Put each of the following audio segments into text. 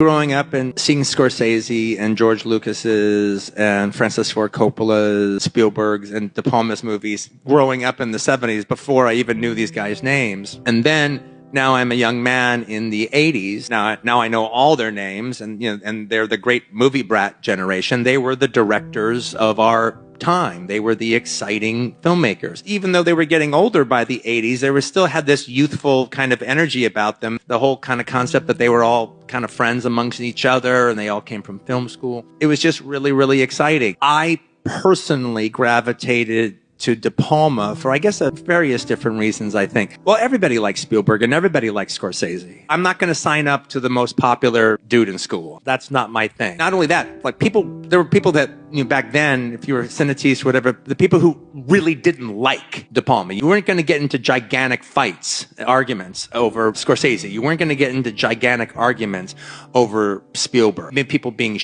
Growing up and seeing Scorsese and George Lucas's and Francis Ford Coppola's, Spielberg's and De Palma's movies growing up in the 70s before I even knew these guys' names. And then now I'm a young man in the 80s. Now I know all their names, and and they're the great movie brat generation. They were the directors of our time. They were the exciting filmmakers. Even though they were getting older by the 80s, they still had this youthful kind of energy about them. The whole kind of concept that they were all kind of friends amongst each other and they all came from film school. It was just really, really exciting. I personally gravitated to De Palma for, I guess, various different reasons, I think. Well, everybody likes Spielberg and everybody likes Scorsese. I'm not going to sign up to the most popular dude in school. That's not my thing. Not only that, like there were people that, back then, if you were a cinetiste or whatever, the people who really didn't like De Palma. You weren't going to get into gigantic fights, arguments over Scorsese. You weren't going to get into gigantic arguments over Spielberg. I mean, people being,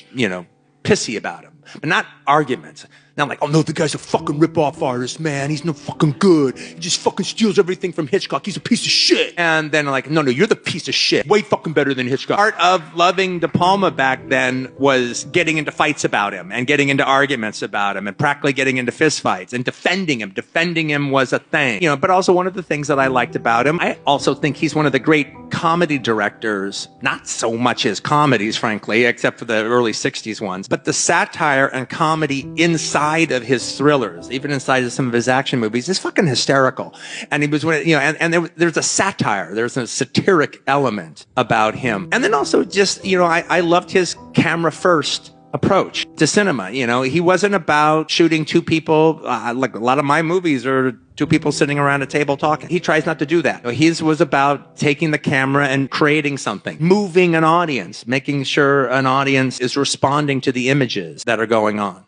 pissy about him, but not arguments. Now I'm like, oh no, the guy's a fucking rip-off artist, man. He's no fucking good. He just fucking steals everything from Hitchcock. He's a piece of shit. And then like, no, you're the piece of shit. Way fucking better than Hitchcock. Part of loving De Palma back then was getting into fights about him and getting into arguments about him and practically getting into fistfights and defending him. Defending him was a thing. But also one of the things that I liked about him, I also think he's one of the great comedy directors, not so much his comedies, frankly, except for the early 60s ones, but the satire and comedy inside of his thrillers, even inside of some of his action movies, is fucking hysterical. And he was, there's a satire, there's a satiric element about him. And then also just, I loved his camera first approach to cinema. He wasn't about shooting two people, like a lot of my movies are two people sitting around a table talking. He tries not to do that. His was about taking the camera and creating something, moving an audience, making sure an audience is responding to the images that are going on.